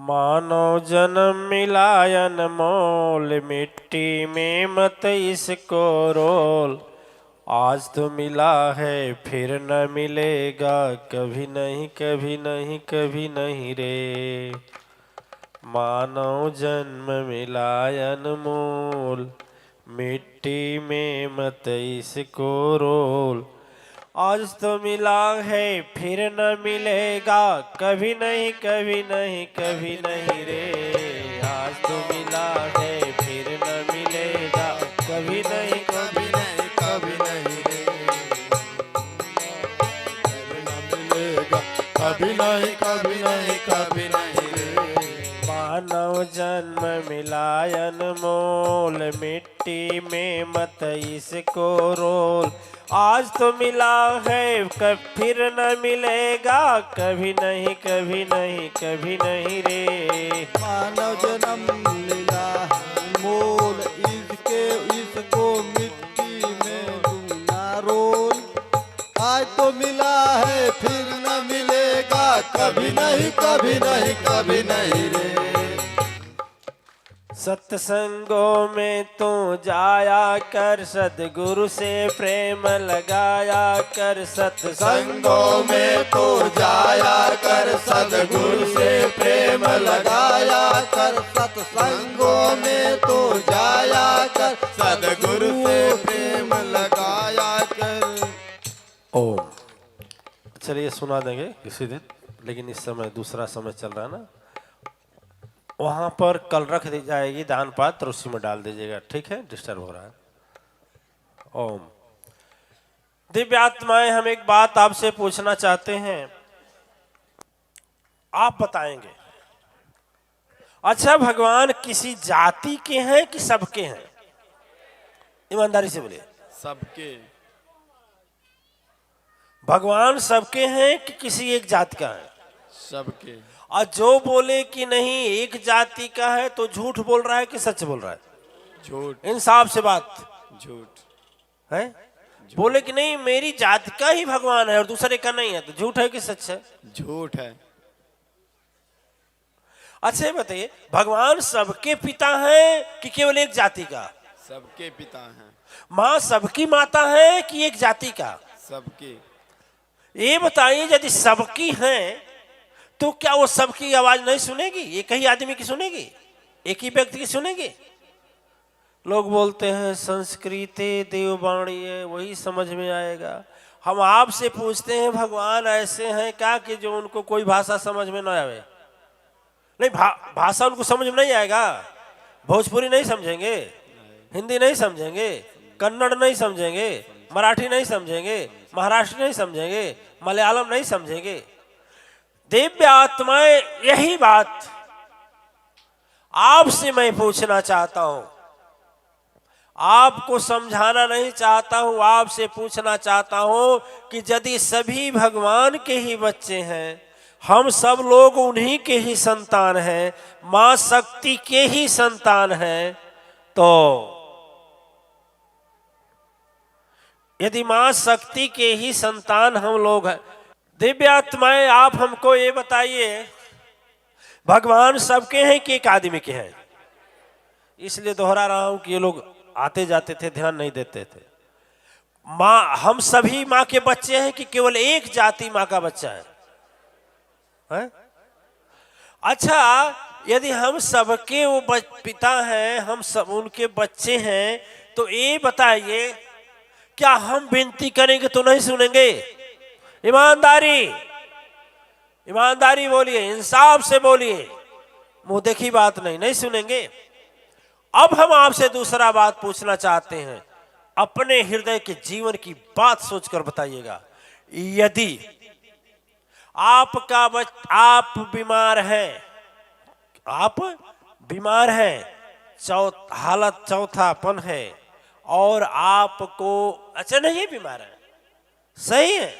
मानव जन्म मिलायन मोल, मिट्टी में मत इसको रोल। आज तो मिला है फिर न मिलेगा, कभी नहीं कभी नहीं कभी नहीं रे। मानव जन्म मिलायन मोल, मिट्टी में मत इसको रोल। आज तो मिला है फिर न मिलेगा, कभी नहीं कभी नहीं कभी नहीं रे। आज तो मिला है फिर न मिलेगा, कभी नहीं कभी नहीं कभी नहीं रे। कभी नहीं कभी नहीं कभी नहीं रे। मानव जन्म मिलायन मोल, मिट्टी में मत इसको रोल। आज तो मिला है फिर न मिलेगा, कभी नहीं कभी नहीं कभी नहीं रे। मानव जन्म मिला है मोल, इसको मिट्टी में तुम ना रोल। आज तो मिला है फिर न मिलेगा, कभी नहीं कभी नहीं कभी नहीं रे। सत्संगों में तू जाया कर, सद्गुरु से प्रेम लगाया कर। संगों में तो जाया कर, सद्गुरु से प्रेम लगाया कर। सत्संगों में तो जाया कर, सद्गुरु से प्रेम लगाया कर। ओम। चलिए सुना देंगे किसी दिन, लेकिन इस समय दूसरा समय चल रहा है ना, वहां पर कल रख दी जाएगी दान पात्र, उसी में डाल दीजिएगा, ठीक है? डिस्टर्ब हो रहा है। ओम। दिव्य आत्माएं, हम एक बात आपसे पूछना चाहते हैं, आप बताएंगे। अच्छा, भगवान किसी जाति के हैं कि सबके हैं? ईमानदारी से बोलिए। सबके। भगवान सबके हैं कि किसी एक जाति का है? सबके। और जो बोले कि नहीं एक जाति का है तो झूठ बोल रहा है कि सच बोल रहा है? झूठ। इंसाफ से बात झूठ है। बोले कि नहीं मेरी जाति का ही भगवान है और दूसरे का नहीं है, तो झूठ है कि सच है? झूठ है। अच्छा बताइए, भगवान सबके पिता हैं कि केवल एक जाति का? सबके पिता हैं। माँ सबकी माता है कि एक जाति का? सबके। ये बताइए, यदि सबकी हैं तो क्या वो सबकी आवाज नहीं सुनेगी? एक ही आदमी की सुनेगी? एक ही व्यक्ति की सुनेगी? लोग बोलते हैं संस्कृति देववाणी है, वही समझ में आएगा। हम आपसे पूछते हैं, भगवान ऐसे हैं क्या कि जो उनको कोई भाषा समझ में ना आवे? नहीं, भाषा उनको समझ में नहीं आएगा। भोजपुरी नहीं समझेंगे, हिंदी नहीं समझेंगे, कन्नड़ नहीं समझेंगे, मराठी नहीं समझेंगे, महाराष्ट्र नहीं समझेंगे, मलयालम नहीं समझेंगे। दिव्य आत्माएं, यही बात आपसे मैं पूछना चाहता हूं, आपको समझाना नहीं चाहता हूं, आपसे पूछना चाहता हूं कि यदि सभी भगवान के ही बच्चे हैं, हम सब लोग उन्हीं के ही संतान हैं, मां शक्ति के ही संतान हैं, तो यदि मां शक्ति के ही संतान हम लोग हैं, दिव्य आत्माएं आप हमको ये बताइए, भगवान सबके हैं कि एक आदमी के हैं? इसलिए दोहरा रहा हूं कि ये लोग आते जाते थे, ध्यान नहीं देते थे। माँ, हम सभी माँ के बच्चे हैं कि केवल एक जाति माँ का बच्चा है? अच्छा, यदि हम सबके वो पिता हैं, हम सब उनके बच्चे हैं, तो ये बताइए, क्या हम विनती करेंगे तो नहीं सुनेंगे? ईमानदारी, ईमानदारी बोलिए, इंसाफ से बोलिए, मुंह देखी बात नहीं, नहीं सुनेंगे। अब हम आपसे दूसरा बात पूछना चाहते हैं, अपने हृदय के जीवन की बात सोचकर बताइएगा। यदि आप बीमार हैं, आप बीमार हैं, हालत चौथापन है, और आपको अच्छा नहीं बीमार है, सही है,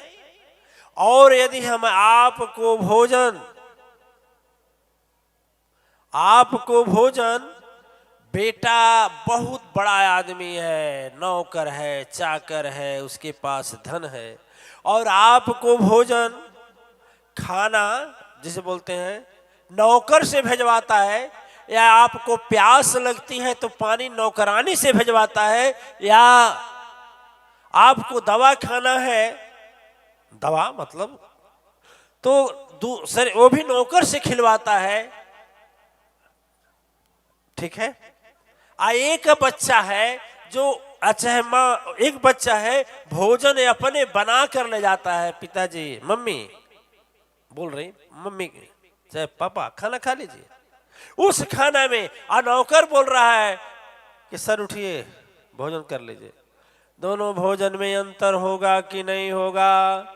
और यदि हम आपको भोजन बेटा बहुत बड़ा आदमी है, नौकर है, चाकर है, उसके पास धन है, और आपको भोजन खाना जिसे बोलते हैं नौकर से भेजवाता है, या आपको प्यास लगती है तो पानी नौकरानी से भेजवाता है, या आपको दवा खाना है, दवा मतलब तो दूसरे वो भी नौकर से खिलवाता है। ठीक है। एक बच्चा है जो अच्छा है, माँ एक बच्चा है भोजन अपने बना कर ले जाता है, पिताजी मम्मी बोल रही, मम्मी चाहे पापा खाना खा लीजिए, उस खाना में नौकर बोल रहा है कि सर उठिए भोजन कर लीजिए। दोनों भोजन में अंतर होगा कि नहीं होगा?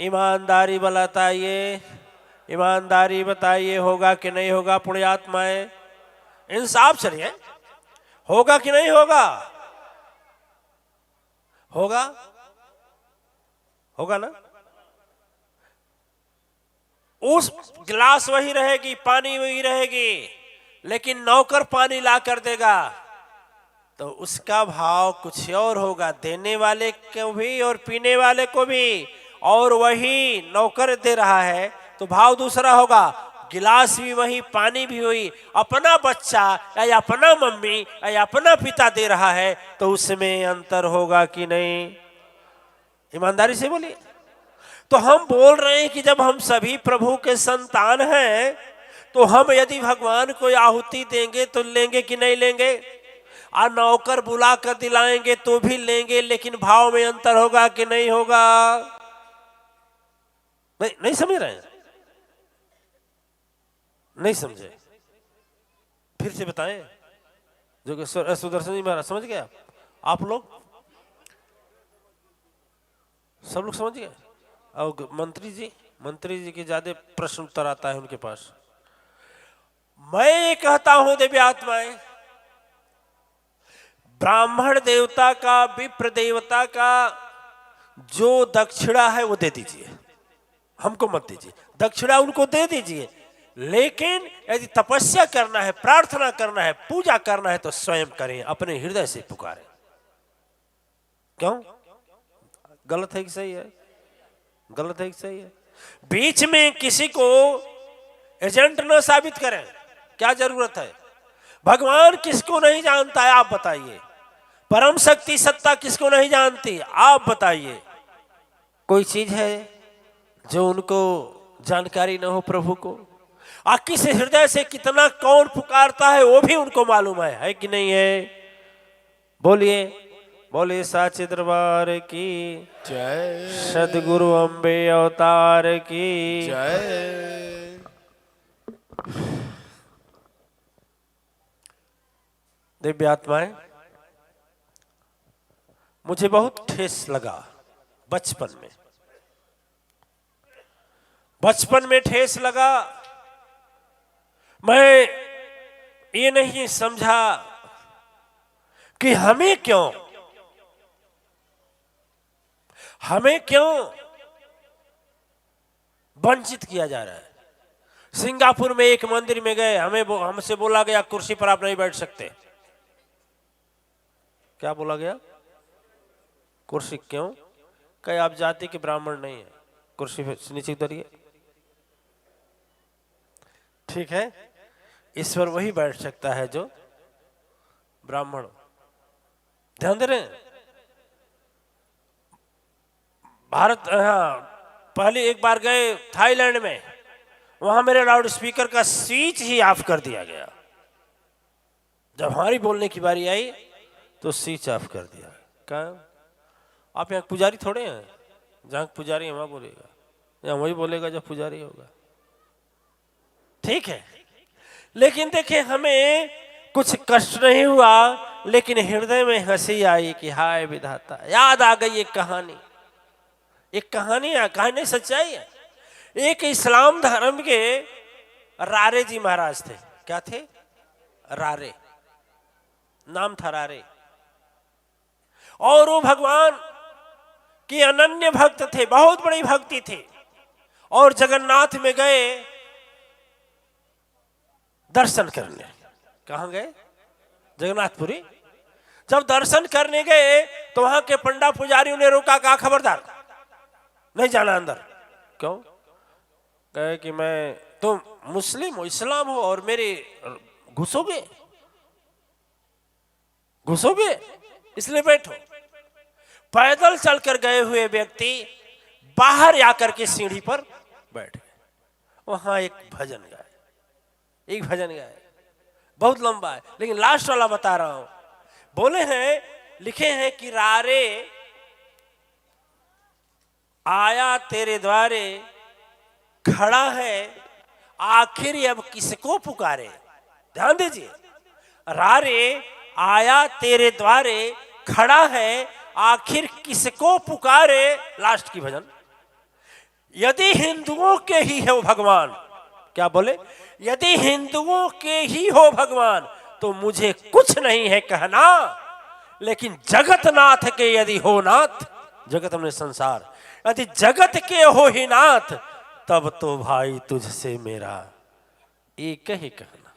ईमानदारी बताइए, ईमानदारी बताइए, होगा कि नहीं होगा? पुण्यात्माएं इंसाफ चलिए, होगा कि नहीं होगा? होगा, होगा ना? उस गिलास वही रहेगी, पानी वही रहेगी, लेकिन नौकर पानी ला कर देगा तो उसका भाव कुछ और होगा, देने वाले को भी और पीने वाले को भी। और वही नौकर दे रहा है तो भाव दूसरा होगा, गिलास भी वही, पानी भी वही। अपना बच्चा या अपना मम्मी या अपना पिता दे रहा है तो उसमें अंतर होगा कि नहीं? ईमानदारी से बोलिए। तो हम बोल रहे हैं कि जब हम सभी प्रभु के संतान हैं तो हम यदि भगवान को आहुति देंगे तो लेंगे कि नहीं लेंगे? नौकर बुला कर दिलाएंगे तो भी लेंगे, लेकिन भाव में अंतर होगा कि नहीं होगा? नहीं समझ रहे हैं? नहीं समझे? फिर से बताएं। जो कि सुदर्शन जी महाराज समझ गया, आप लोग सब लोग समझ गए? और मंत्री जी के ज्यादा प्रश्न उत्तर आता है उनके पास। मैं ये कहता हूं दिव्य आत्माएं, ब्राह्मण देवता का, विप्र देवता का जो दक्षिणा है वो दे दीजिए, हमको मत दीजिए। दक्षिणा उनको दे दीजिए, लेकिन यदि तपस्या करना है, प्रार्थना करना है, पूजा करना है तो स्वयं करें, अपने हृदय से पुकारें। क्यों? गलत है कि सही है? गलत है कि सही है? बीच में किसी को एजेंट न साबित करें, क्या जरूरत है? भगवान किसको नहीं जानता है आप बताइए? परम शक्ति सत्ता किसको नहीं जानती आप बताइए? कोई चीज है जो उनको जानकारी न हो प्रभु को? किस हृदय से कितना कौन पुकारता है वो भी उनको मालूम है कि नहीं है? बोलिए, बोले साचे दरबार की जय, सदगुरु अम्बे अवतार की जय। दिव्य आत्माएं, मुझे बहुत ठेस लगा बचपन में ठेस लगा। मैं ये नहीं समझा कि हमें क्यों वंचित किया जा रहा है। सिंगापुर में एक मंदिर में गए, हमसे बोला गया कुर्सी पर आप नहीं बैठ सकते। क्या बोला गया? कुर्सी क्यों? कहे आप जाति के ब्राह्मण नहीं है, कुर्सी पे नीचे उतरिए। ठीक है, इस पर वही बैठ सकता है जो ब्राह्मण। ध्यान दे रहे हैं? भारत, हाँ, पहले एक बार गए थाईलैंड में, वहां मेरे लाउड स्पीकर का स्विच ही ऑफ कर दिया गया। जब हमारी बोलने की बारी आई तो स्विच ऑफ कर दिया। कहा आप यहाँ पुजारी थोड़े हैं, जहाँ पुजारी है वहां बोलेगा, या वही बोलेगा जब पुजारी होगा। ठीक है, लेकिन देखें हमें कुछ कष्ट नहीं हुआ, लेकिन हृदय में हंसी आई कि हाय विधाता। याद आ गई एक कहानी, कहानी सच्चाई है। एक इस्लाम धर्म के रारे जी महाराज थे। क्या थे? रारे, नाम था रारे। और वो भगवान की अनन्य भक्त थे, बहुत बड़ी भक्ति थी। और जगन्नाथ में गए दर्शन करने। कहां गए? जगन्नाथपुरी। जब दर्शन करने गए तो वहां के पंडा पुजारियों ने रोका, कहा खबरदार नहीं जाना अंदर। क्यों? कहे कि मैं तो मुस्लिम हो, इस्लाम हो और मेरे घुसोगे, घुसोगे, इसलिए बैठो। पैदल चलकर गए हुए व्यक्ति बाहर आकर के सीढ़ी पर बैठ गए, वहां एक भजन गाए, एक भजन गाए, बहुत लंबा है लेकिन लास्ट वाला बता रहा हूं। बोले हैं, लिखे हैं कि रारे आया तेरे द्वारे, खड़ा है आखिर अब किसको पुकारे। ध्यान दीजिए, रारे आया तेरे द्वारे, खड़ा है आखिर किसको पुकारे। लास्ट की भजन, यदि हिंदुओं के ही हो भगवान, क्या बोले, यदि हिंदुओं के ही हो भगवान तो मुझे कुछ नहीं है कहना, लेकिन जगत नाथ के यदि हो नाथ, जगत में संसार, यदि जगत के हो ही नाथ, तब तो भाई तुझसे मेरा एक ही कहना।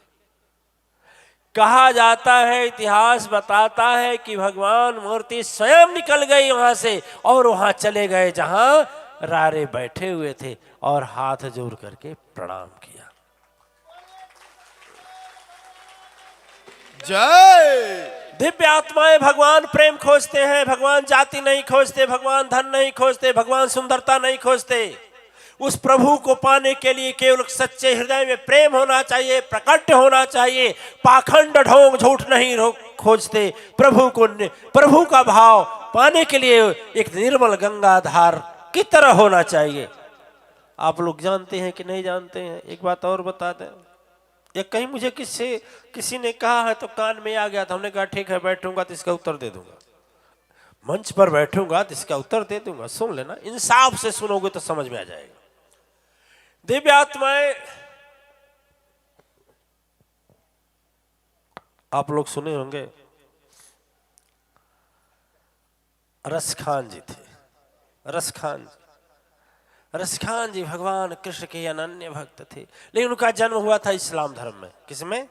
कहा जाता है, इतिहास बताता है कि भगवान मूर्ति स्वयं निकल गई वहां से और वहां चले गए जहां रारे बैठे हुए थे और हाथ जोड़ करके प्रणाम किया। जय। दिव्य आत्माएं भगवान प्रेम खोजते हैं, भगवान जाति नहीं खोजते, भगवान धन नहीं खोजते, भगवान सुंदरता नहीं खोजते। उस प्रभु को पाने के लिए केवल सच्चे हृदय में प्रेम होना चाहिए, प्रकट होना चाहिए। पाखंड ढोंग झूठ नहीं खोजते, प्रभु का भाव पाने के लिए एक निर्मल गंगा धार की तरह होना चाहिए। आप लोग जानते हैं कि नहीं जानते हैं? एक बात और बता दें, या कहीं मुझे किसी ने कहा है तो कान में आ गया था, हमने कहा ठीक है बैठूंगा तो इसका उत्तर दे दूंगा, मंच पर बैठूंगा तो इसका उत्तर दे दूंगा। सुन लेना, इंसाफ से सुनोगे तो समझ में आ जाएगा। दिव्य आत्माएं, आप लोग सुने होंगे, रसखान जी थे। रसखान जी भगवान कृष्ण के अनन्य भक्त थे, लेकिन उनका जन्म हुआ था इस्लाम धर्म में। किसमें?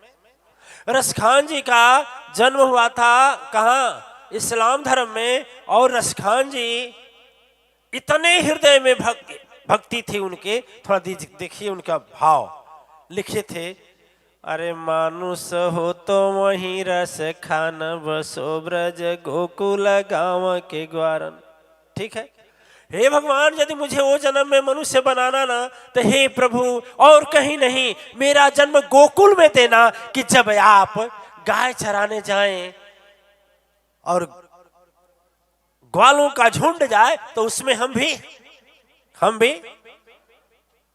रसखान जी का जन्म हुआ था कहाँ? इस्लाम धर्म में। और रसखान जी इतने हृदय में भक्ति थी उनके, थोड़ा देखिए उनका भाव लिखे थे। अरे मानुष हो तो वहीं रस खान, बसो ब्रज गोकुल गांव के ग्वारन। ठीक है, हे भगवान यदि मुझे वो जन्म में मनुष्य बनाना ना, तो हे प्रभु और कहीं नहीं, मेरा जन्म गोकुल में देना, कि जब आप गाय चराने जाएं और ग्वालों का झुंड जाए तो उसमें हम भी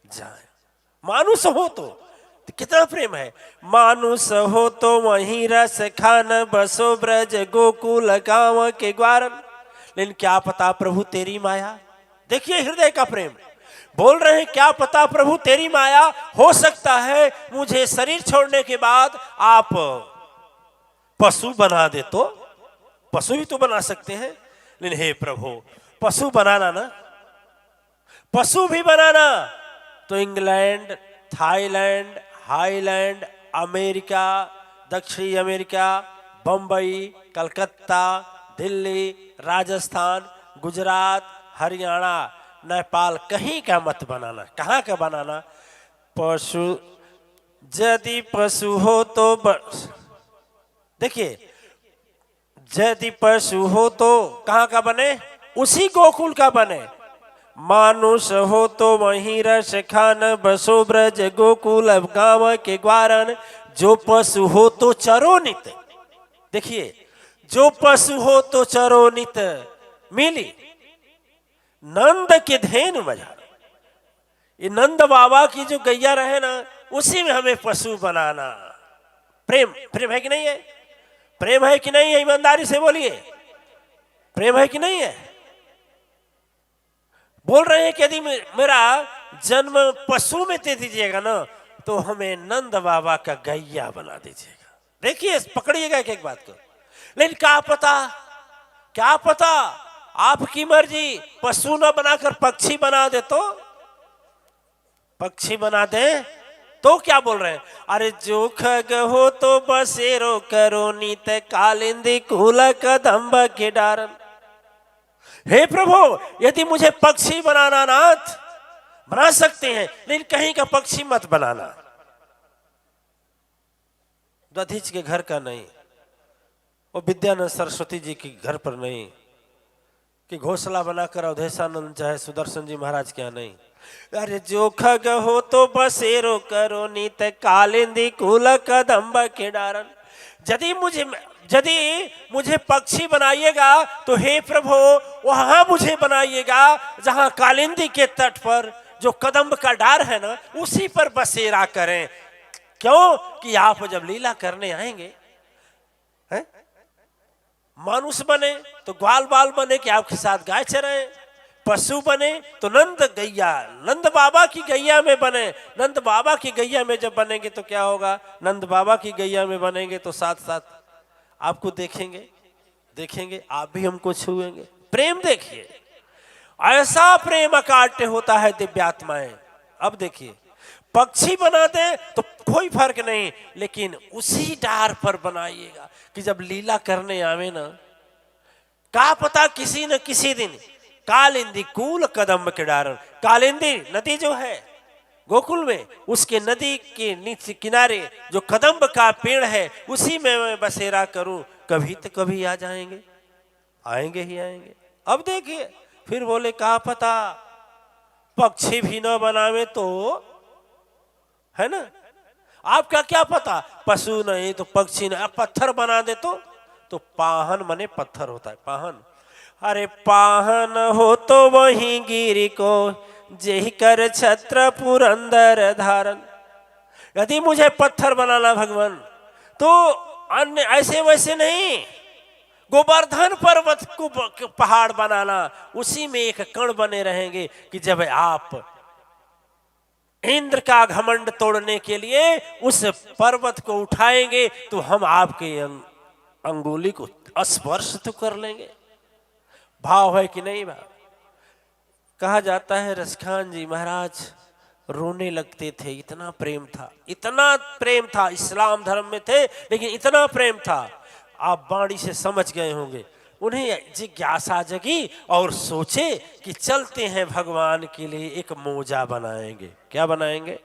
जाएं। मानुष हो तो कितना प्रेम है। मानुष हो तो वहीं रस खान, बसो ब्रज गोकुल गांव के ग्वारन। लेकिन क्या पता प्रभु तेरी माया, देखिए हृदय का प्रेम। बोल रहे हैं क्या पता प्रभु तेरी माया, हो सकता है मुझे शरीर छोड़ने के बाद आप पशु बना दे, तो पशु भी तो बना सकते हैं। लेकिन हे प्रभु पशु बनाना ना, पशु भी बनाना तो इंग्लैंड, थाईलैंड, हाईलैंड, अमेरिका, दक्षिणी अमेरिका, बंबई, कलकत्ता, दिल्ली, राजस्थान, गुजरात, हरियाणा, नेपाल, कहीं का मत बनाना। कहाँ का बनाना? पशु, यदि पशु हो तो देखिए, यदि पशु हो तो कहाँ का बने? उसी गोकुल का बने। मानुष हो तो वहीं रस खान, बसो ब्रज गोकुल गांव के ग्वारन। जो पशु हो तो चरो नित, देखिए जो पशु हो तो चरो नित, मिली नंद के धेनु बजा। ये नंद बाबा की जो गैया रहे ना, उसी में हमें पशु बनाना। प्रेम है कि नहीं है? प्रेम है कि नहीं है? ईमानदारी से बोलिए, प्रेम है कि नहीं है? बोल रहे हैं कि यदि मेरा जन्म पशु में दे दीजिएगा ना, तो हमें नंद बाबा का गैया बना दीजिएगा। देखिए पकड़िएगा एक बात को। लेकिन क्या पता आपकी मर्जी, पशु न बनाकर पक्षी बना दे तो, पक्षी बना दे तो क्या बोल रहे हैं? अरे जो खग हो तो बसेरो करो नीत, कालिंदी कूल कदम्ब के डारन। हे प्रभु यदि मुझे पक्षी बनाना नाथ, बना सकते हैं, लेकिन कहीं का पक्षी मत बनाना। दधीच के घर का नहीं, वो विद्यानंद सरस्वती जी के घर पर नहीं, कि घोंसला बनाकर अवधेशानंद चाहे सुदर्शन जी महाराज क्या नहीं। अरे जो खग हो तो बसेरो करो नीत कालिंदी कुल कदम्ब के डारन। यदि मुझे पक्षी बनाइएगा तो हे प्रभु वहां मुझे बनाइएगा जहां कालिंदी के तट पर जो कदम्ब का डार है ना, उसी पर बसेरा करें। क्यों कि आप जब लीला करने आएंगे, हैं? मानुष बने तो ग्वाल बाल बने कि आपके साथ गाय चराएं, पशु बने तो नंद बाबा की गैया में बने। नंद बाबा की गैया में जब बनेंगे तो क्या होगा, नंद बाबा की गैया में बनेंगे तो साथ साथ आपको देखेंगे, आप भी हमको छुएंगे। प्रेम देखिए, ऐसा प्रेम अकाट्य होता है दिव्यात्माएं। अब देखिए, पक्षी बना दे तो कोई फर्क नहीं, लेकिन उसी डार पर बनाइएगा कि जब लीला करने आवे ना, का पता किसी न किसी दिन कालिंदी कूल कदम्ब के डारन। कालिंदी नदी जो है गोकुल में, उसके नदी के नीचे किनारे जो कदम्ब का पेड़ है, उसी में मैं बसेरा करूं। कभी तो कभी आ जाएंगे, आएंगे ही आएंगे। अब देखिए, फिर बोले का पता पक्षी भी न बनावे तो, है ना, आपका क्या पता, पशु नहीं तो पक्षी नहीं, पत्थर बना दे तो पाहन मने पत्थर होता है, पाहन। अरे पाहन हो तो वही गिरी को जेहि कर छत्र पुरंदर धारण। यदि मुझे पत्थर बनाना भगवान, तो अन्य ऐसे वैसे नहीं, गोवर्धन पर्वत को पहाड़ बनाना, उसी में एक कण बने रहेंगे कि जब आप इंद्र का घमंड तोड़ने के लिए उस पर्वत को उठाएंगे तो हम आपके अंगुली को स्पर्श तो कर लेंगे। भाव है कि नहीं भाव? कहा जाता है रसखान जी महाराज रोने लगते थे, इतना प्रेम था। इस्लाम धर्म में थे लेकिन इतना प्रेम था, आप बाणी से समझ गए होंगे। उन्हें जिज्ञासा जगी और सोचे कि चलते हैं भगवान के लिए एक मोजा बनाएंगे। क्या बनाएंगे?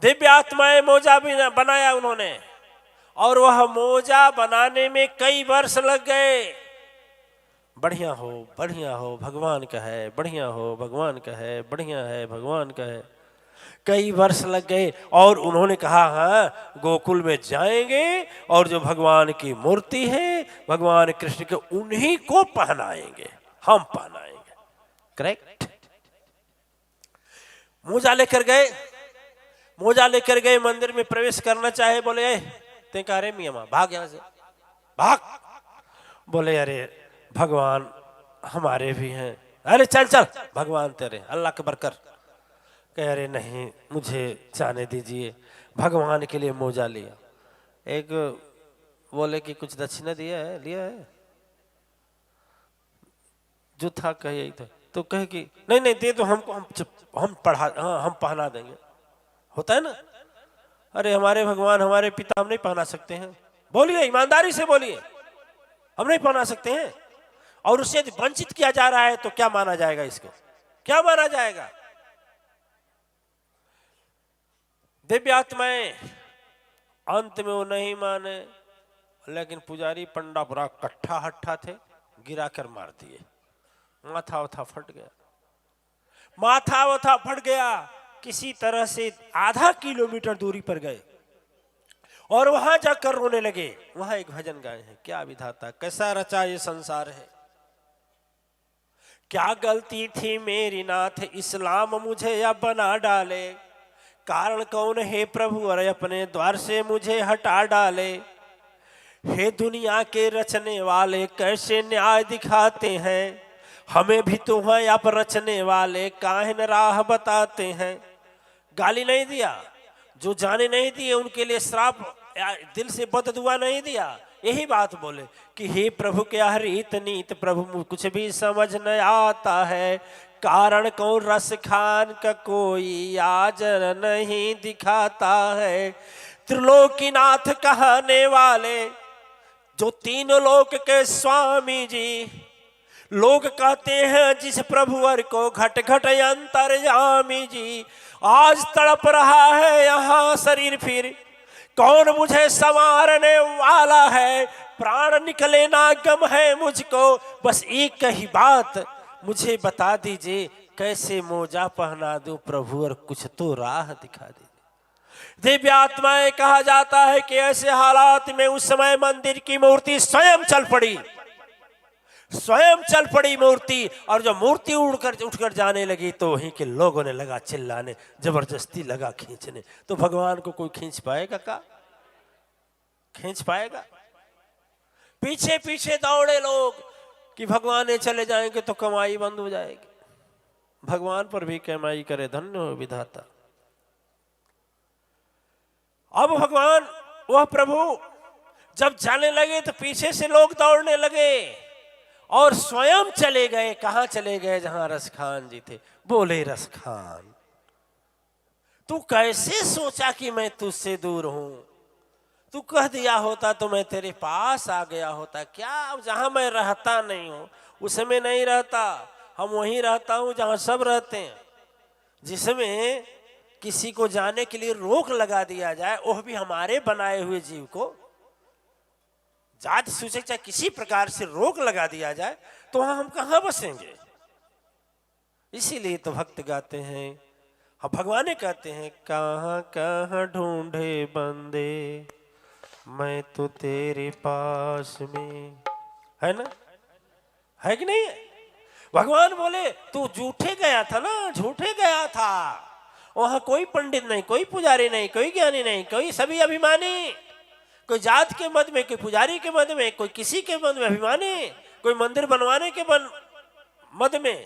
दिव्य आत्माएं मोजा भी बनाया उन्होंने, और वह मोजा बनाने में कई वर्ष लग गए। बढ़िया हो भगवान का है, बढ़िया हो भगवान का है, बढ़िया है भगवान का है। कई वर्ष लग गए और उन्होंने कहा हाँ गोकुल में जाएंगे और जो भगवान की मूर्ति है भगवान कृष्ण के, उन्हीं को पहनाएंगे, हम पहनाएंगे। करेक्ट। मोजा लेकर गए, मंदिर में प्रवेश करना चाहे, बोले ते कह रहे मियाँ भाग यहां से, भाग। बोले अरे भगवान हमारे भी हैं। अरे चल भगवान तेरे, अल्लाह के बरकर। कह रहे नहीं मुझे जाने दीजिए, भगवान के लिए मोजा लिया। एक बोले कि कुछ दक्षिणा लिया है, जो था कहे यही था, तो कहे कि नहीं दे दो हमको, हम पहना देंगे। होता है ना, अरे हमारे भगवान हमारे पिता, हम नहीं पहना सकते हैं। बोलिए, ईमानदारी से बोलिए, हम नहीं पहना सकते हैं। और उससे यदि वंचित किया जा रहा है तो क्या माना जाएगा, इसको क्या माना जाएगा? दिव्य आत्माएं अंत में वो नहीं माने, लेकिन पुजारी पंडा बुरा कट्ठा हट्ठा थे, गिरा कर मार दिए। माथा वथा फट गया। किसी तरह से आधा किलोमीटर दूरी पर गए और वहां जाकर रोने लगे। वहां एक भजन गाए हैं, क्या विधाता कैसा रचा ये संसार है, क्या गलती थी मेरी नाथ, इस्लाम मुझे अब बना डाले। कारण कौन है प्रभु, और अपने द्वार से मुझे हटा डाले। हे दुनिया के रचने वाले, कैसे न्याय दिखाते हैं, हमें भी तो है आप रचने वाले, काहे न राह बताते हैं। गाली नहीं दिया, जो जाने नहीं दिए उनके लिए श्राप, दिल से बददुआ नहीं दिया। यही बात बोले कि हे प्रभु क्या रीत नीत, प्रभु कुछ भी समझ न आता है। कारण कौन रस खान का कोई आज नहीं दिखाता है। त्रिलोकीनाथ कहने वाले, जो तीनों लोक के स्वामी जी, लोग कहते हैं जिस प्रभुवर को घट घट अंतर्यामी जी। आज तड़प रहा है यहाँ शरीर फिर, कौन मुझे संवारने वाला है। प्राण निकले ना गम है मुझको, बस एक ही बात मुझे बता दीजिए, कैसे मोजा पहना दूं प्रभु और कुछ तो राह दिखा दीजिए। दिव्य आत्माएं कहा जाता है कि ऐसे हालात में उस समय मंदिर की मूर्ति स्वयं चल पड़ी, स्वयं चल पड़ी मूर्ति। और जब मूर्ति उठकर जाने लगी तो वहीं के लोगों ने लगा चिल्लाने, जबरदस्ती लगा खींचने। तो भगवान को कोई खींच पाएगा का? खींच पाएगा? पीछे पीछे दौड़े लोग कि भगवान ने चले जाएंगे तो कमाई बंद हो जाएगी। भगवान पर भी कमाई करे, धन्य हो विधाता। अब भगवान वह प्रभु जब जाने लगे तो पीछे से लोग दौड़ने लगे और स्वयं चले गए। कहां चले गए? जहां रसखान जी थे। बोले रसखान, तू कैसे सोचा कि मैं तुझसे दूर हूं? तू कह दिया होता तो मैं तेरे पास आ गया होता। क्या जहां मैं रहता नहीं हूं उसमें नहीं रहता, हम वहीं रहता हूं जहां सब रहते हैं। जिसमें किसी को जाने के लिए रोक लगा दिया जाए, वह भी हमारे बनाए हुए जीव को जाति सूचक चाहे किसी प्रकार से रोक लगा दिया जाए तो वहां हम कहां बसेंगे? इसीलिए तो भक्त गाते हैं, हम भगवान कहते हैं, कहां कहां ढूंढे बंदे मैं तो तेरे पास में। है ना? है कि नहीं? भगवान बोले तू झूठे गया था ना, झूठे गया था। वहां कोई पंडित नहीं, कोई पुजारी नहीं, कोई ज्ञानी नहीं, कोई सभी अभिमानी, कोई जात के मत में, कोई पुजारी के मत में, कोई किसी के मत में अभिमानी, कोई मंदिर बनवाने के मत में।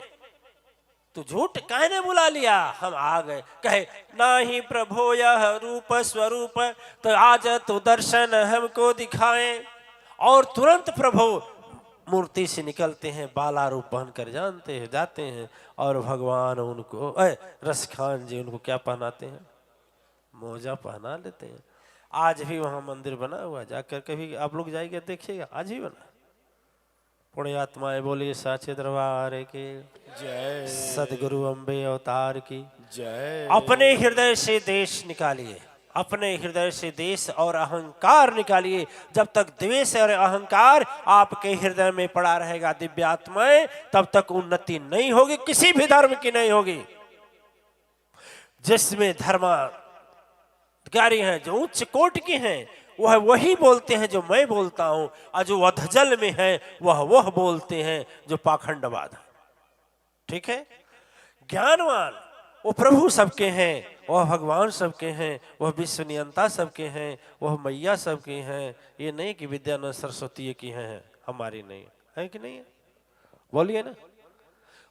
तू झूठ काहे ने बुला लिया? हम आ गए। कहे नाही प्रभो यह रूप स्वरूप, तो आज तो दर्शन हमको दिखाए। और तुरंत प्रभु मूर्ति से निकलते हैं, बाला रूप पहन कर जानते हैं जाते हैं। और भगवान उनको रसखान जी उनको क्या पहनाते हैं? मोजा पहना लेते हैं। आज भी वहां मंदिर बना हुआ, जाकर कभी आप लोग जाइए देखिएगा, आज ही बना। पुण्य आत्माएं बोलिए साचे दरबार के जय, सदगुरु अम्बे अवतार की जय। अपने हृदय से देश निकालिए, अपने हृदय से देश और अहंकार निकालिए। जब तक द्वेष और अहंकार आपके हृदय में पड़ा रहेगा दिव्य आत्माएं, तब तक उन्नति नहीं होगी, किसी भी धर्म की नहीं होगी। जिसमें धर्माधिकारी हैं, जो उच्च कोटि के हैं, वह वही बोलते हैं जो मैं बोलता हूं, और जो अधजल में है वह बोलते हैं जो पाखंडवाद है। ठीक है? ज्ञानवान वो प्रभु सबके हैं, वह भगवान सबके हैं, वह विश्व नियंता सबके हैं, वह मैया सबके हैं। ये नहीं कि विद्यानंद सरस्वती की हैं, हमारी नहीं है। कि नहीं है? बोलिए ना,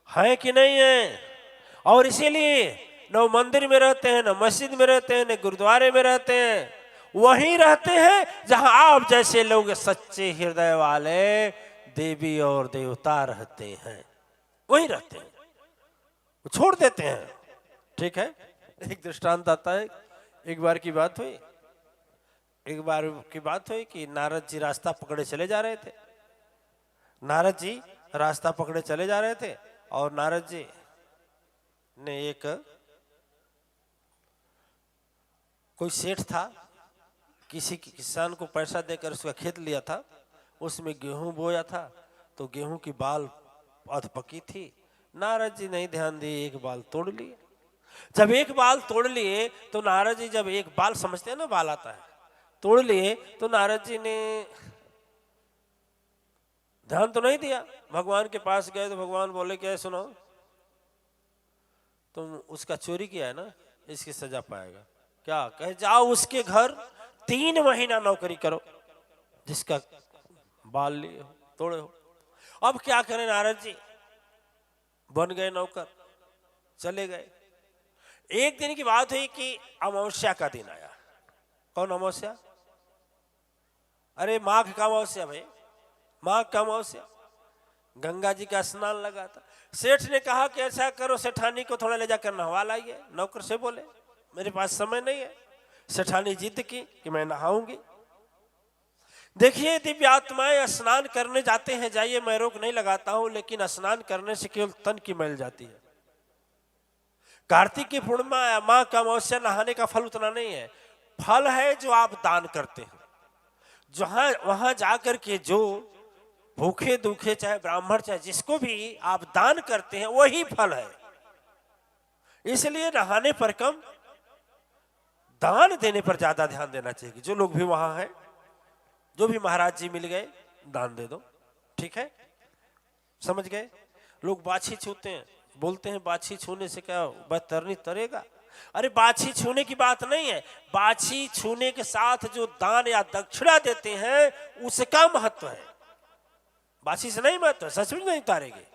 है कि नहीं है? और इसीलिए न मंदिर में रहते हैं, न मस्जिद में रहते हैं, न गुरुद्वारे में रहते हैं, वहीं रहते हैं जहां आप जैसे लोग सच्चे हृदय वाले देवी और देवता रहते हैं, वहीं रहते हैं, वो छोड़ देते हैं। ठीक है? एक दृष्टांत आता है। एक बार की बात हुई कि नारद जी रास्ता पकड़े चले जा रहे थे। नारद जी रास्ता पकड़े चले जा रहे थे और नारद जी ने एक कोई सेठ था, किसी किसान को पैसा देकर उसका खेत लिया था, उसमें गेहूं बोया था, तो गेहूं की बाल अधपकी थी। नारद जी नहीं ध्यान दिए, एक बाल तोड़ लिए। जब एक बाल तोड़ लिए तो नारद जी, जब एक बाल समझते हैं ना बाल आता है, तोड़ लिए तो नारद जी ने ध्यान तो नहीं दिया। भगवान के पास गए तो भगवान बोले क्या है, सुनो, तुम उसका चोरी किया है ना, इसकी सजा पाएगा। क्या? कहे जाओ उसके घर 3 महीना नौकरी करो, जिसका बाल लिए हो, तोड़े हो। अब क्या करें नारद जी? बन गए नौकर, चले गए। एक दिन की बात हुई कि अमावस्या का दिन आया। कौन अमावस्या? अरे माघ का अमावस्या भाई, माघ का अमावस्या। गंगा जी का स्नान लगा था। सेठ ने कहा कि ऐसा करो, सेठानी को थोड़ा ले जाकर नहवा लाइए। नौकर से बोले मेरे पास समय नहीं है। सेठानी जिद की कि मैं नहाऊंगी। देखिए दिव्य आत्माएं स्नान करने जाते हैं, जाइए, मैं रोक नहीं लगाता हूं, लेकिन स्नान करने से केवल तन की मैल जाती है। कार्तिक की पूर्णिमा या माँ का अमावस्या नहाने का फल उतना नहीं है। फल है जो आप दान करते हैं, जहां वहां जाकर के जो भूखे दुखे चाहे ब्राह्मण चाहे जिसको भी आप दान करते हैं वही फल है। इसलिए नहाने पर कम, दान देने पर ज्यादा ध्यान देना चाहिए। जो लोग भी वहां हैं, जो भी महाराज जी मिल गए, दान दे दो, ठीक है, समझ गए। लोग बाछी छूते हैं, बोलते हैं बाछी छूने से क्या तरनी तरेगा। अरे बाछी छूने की बात नहीं है, बाछी छूने के साथ जो दान या दक्षिणा देते हैं उसका महत्व है। बाछी से नहीं महत्व, सचमुच नहीं उतारेंगे,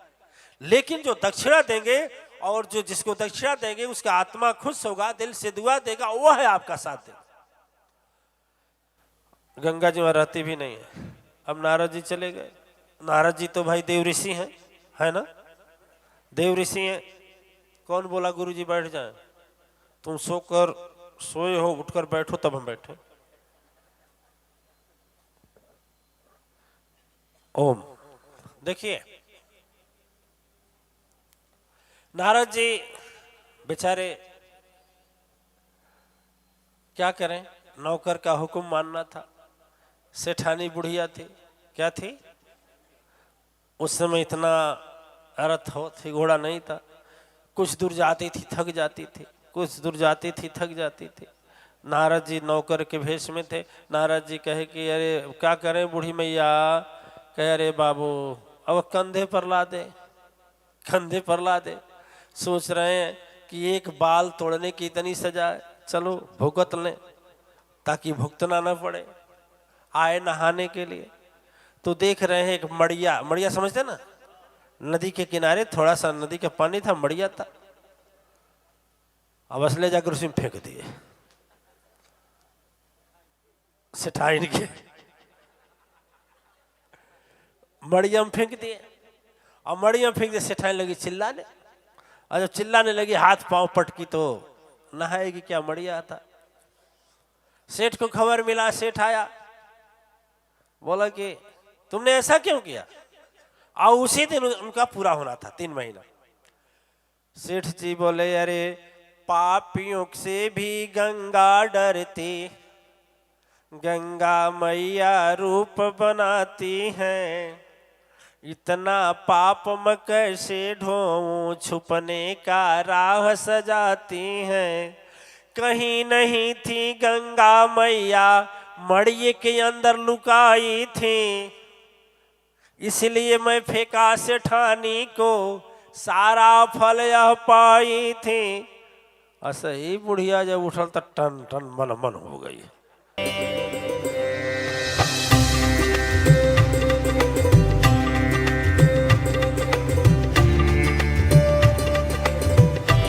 लेकिन जो दक्षिणा देंगे और जो जिसको दक्षिणा देंगे उसका आत्मा खुश होगा, दिल से दुआ देगा, वो है आपका साथ देगा। गंगा जी वहां रहती भी नहीं है। अब नारद जी चले गए। नारद जी तो भाई देव ऋषि हैं, है ना, देव ऋषि हैं। कौन बोला गुरु जी बैठ जाए? तुम सोकर सोए हो, उठकर बैठो तब हम बैठे। ओम। देखिए नारद जी बेचारे क्या करें, नौकर का हुक्म मानना था। सेठानी बुढ़िया थी, क्या थी उस समय, इतना रथ हो थी, घोड़ा नहीं था। कुछ दूर जाती थी थक जाती थी, कुछ दूर जाती थी थक जाती थी। नारद जी नौकर के भेष में थे। नारद जी कहे कि अरे क्या करें बूढ़ी मैया? कहे अरे बाबू अब कंधे पर ला दे, कंधे पर ला दे। सोच रहे हैं कि एक बाल तोड़ने की इतनी सजा है, चलो भुगत लें ताकि भुगतना न पड़े। आए नहाने के लिए तो देख रहे हैं एक मड़िया, मड़िया समझते ना, नदी के किनारे थोड़ा सा नदी का पानी था, मड़िया था। अब असले जाकर उसमें फेंक दिए सेठाइन के, मड़िया में फेंक दिए। और मड़िया में फेंक दिए, सेठाइन लगी चिल्लाने। और जब चिल्लाने लगी हाथ पांव पटकी तो नहाएगी क्या, मड़िया था। सेठ को खबर मिला, सेठ आया, बोला कि तुमने ऐसा क्यों किया? और उसी दिन उनका पूरा होना था 3 महीना। सेठ जी बोले अरे पापियों से भी गंगा डरती, गंगा मैया रूप बनाती हैं। इतना पाप मैं कैसे ढोऊं, छुपने का राह सजाती हैं। कहीं नहीं थी गंगा मैया, मड़िए के अंदर लुकाई थी। इसलिए मैं फेंका सेठानी को, सारा फल यह पाई थी। ऐसे ही बुढ़िया जब उठल तो टन टन मन मन हो गई।